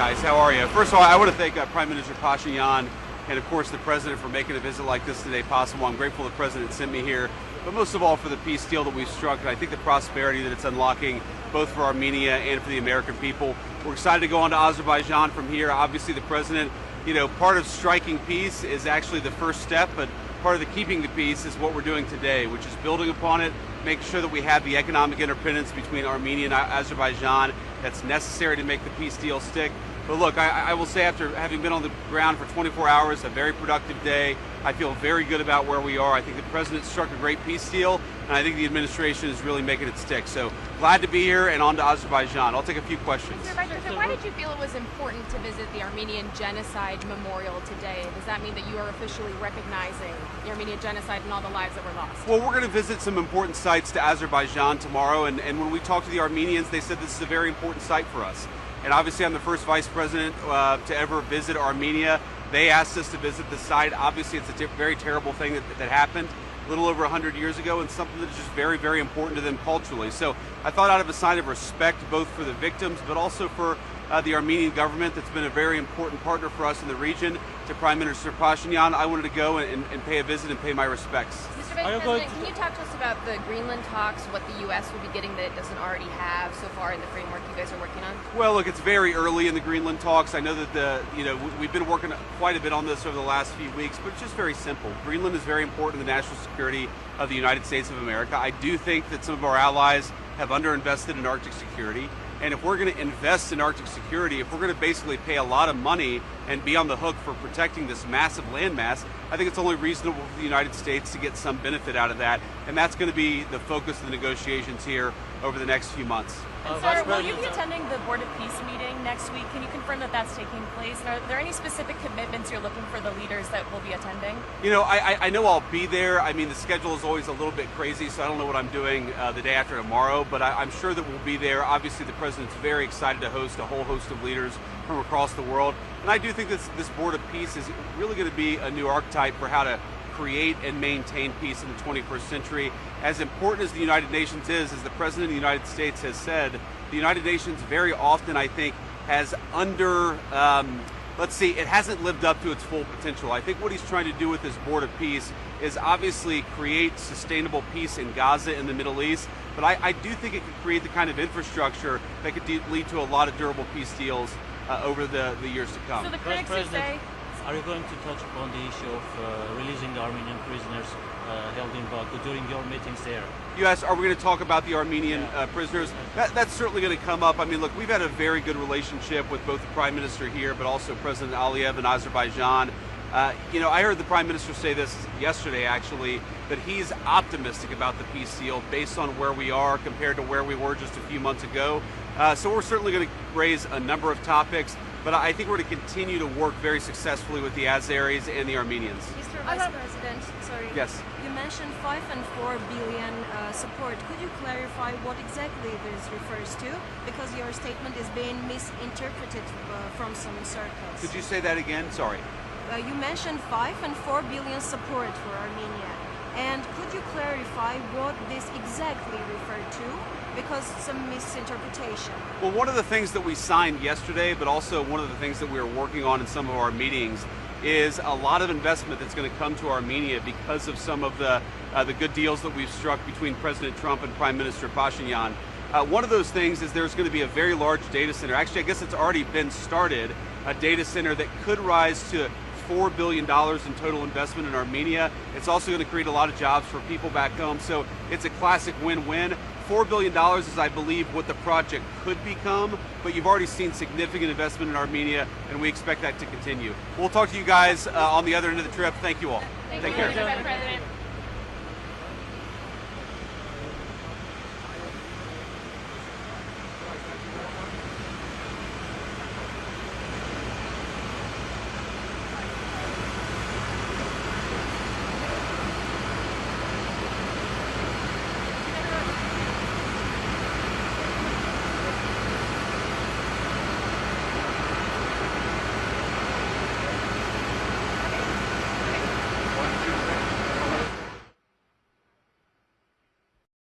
guys, how are you? First of all, I want to thank Prime Minister Pashinyan and of course the President for making a visit like this today possible. I'm grateful the President sent me here, but most of all for the peace deal that we've struck, and I think the prosperity that it's unlocking both for Armenia and for the American people. We're excited to go on to Azerbaijan from here. Obviously the President, part of striking peace is actually the first step, but part of the keeping the peace is what we're doing today, which is building upon it, making sure that we have the economic interdependence between Armenia and Azerbaijan that's necessary to make the peace deal stick. But look, I will say, after having been on the ground for 24 hours, a very productive day, I feel very good about where we are. I think the President struck a great peace deal, and I think the administration is really making it stick. So glad to be here and on to Azerbaijan. I'll take a few questions. Mr. Vice President, why did you feel it was important to visit the Armenian genocide memorial today? Does that mean that you are officially recognizing the Armenian genocide and all the lives that were lost? Well, we're going to visit some important sites to Azerbaijan tomorrow, and when we talked to the Armenians, they said this is a very important site for us. And obviously I'm the first Vice President to ever visit Armenia. They asked us to visit the site. Obviously it's a very terrible thing that happened a little over 100 years ago, and something that's just very, very important to them culturally. So I thought, out of a sign of respect both for the victims but also for the Armenian government that's been a very important partner for us in the region, to Prime Minister Pashinyan, I wanted to go and pay a visit and pay my respects. Mr. Vice President, can you talk to us about the Greenland talks, what the U.S. will be getting that it doesn't already have so far in the framework you guys are working on? Well, look, it's very early in the Greenland talks. I know that we've been working quite a bit on this over the last few weeks, but it's just very simple. Greenland is very important to the national security of the United States of America. I do think that some of our allies have underinvested in Arctic security. And if we're going to invest in Arctic security, if we're going to basically pay a lot of money and be on the hook for protecting this massive landmass, I think it's only reasonable for the United States to get some benefit out of that. And that's going to be the focus of the negotiations here over the next few months. Sir, will you be attending the Board of Peace meeting next week? Can you confirm that that's taking place? And are there any specific commitments you're looking for the leaders that will be attending? I know I'll be there. I mean, the schedule is always a little bit crazy, so I don't know what I'm doing the day after tomorrow, but I'm sure that we'll be there. Obviously, the President's very excited to host a whole host of leaders from across the world. And I do think this Board of Peace is really going to be a new archetype for how to create and maintain peace in the 21st century. As important as the United Nations is, as the President of the United States has said, the United Nations very often, I think, has it hasn't lived up to its full potential. I think what he's trying to do with this Board of Peace is obviously create sustainable peace in Gaza, in the Middle East, but I do think it could create the kind of infrastructure that could lead to a lot of durable peace deals over the years to come. So the critics say, are you going to touch upon the issue of releasing the Armenian prisoners held in Baku during your meetings there? You asked, are we going to talk about the Armenian prisoners? That's certainly going to come up. I mean, look, we've had a very good relationship with both the Prime Minister here, but also President Aliyev in Azerbaijan. I heard the Prime Minister say this yesterday, actually, that he's optimistic about the peace deal based on where we are compared to where we were just a few months ago. So we're certainly going to raise a number of topics, but I think we're going to continue to work very successfully with the Azeris and the Armenians. Mr. Vice President, sorry. Yes. You mentioned 5 and 4 billion support. Could you clarify what exactly this refers to? Because your statement is being misinterpreted from some circles. Could you say that again? Sorry. You mentioned 5 and 4 billion support for Armenia. And could you clarify what this exactly referred to? Because some misinterpretation. Well, one of the things that we signed yesterday, but also one of the things that we are working on in some of our meetings, is a lot of investment that's going to come to Armenia because of some of the good deals that we've struck between President Trump and Prime Minister Pashinyan. One of those things is there's going to be a very large data center. Actually, I guess it's already been started, a data center that could rise to $4 billion in total investment in Armenia. It's also going to create a lot of jobs for people back home. So it's a classic win-win. $4 billion is, I believe, what the project could become, but you've already seen significant investment in Armenia, and we expect that to continue. We'll talk to you guys on the other end of the trip. Thank you all. Take care. President.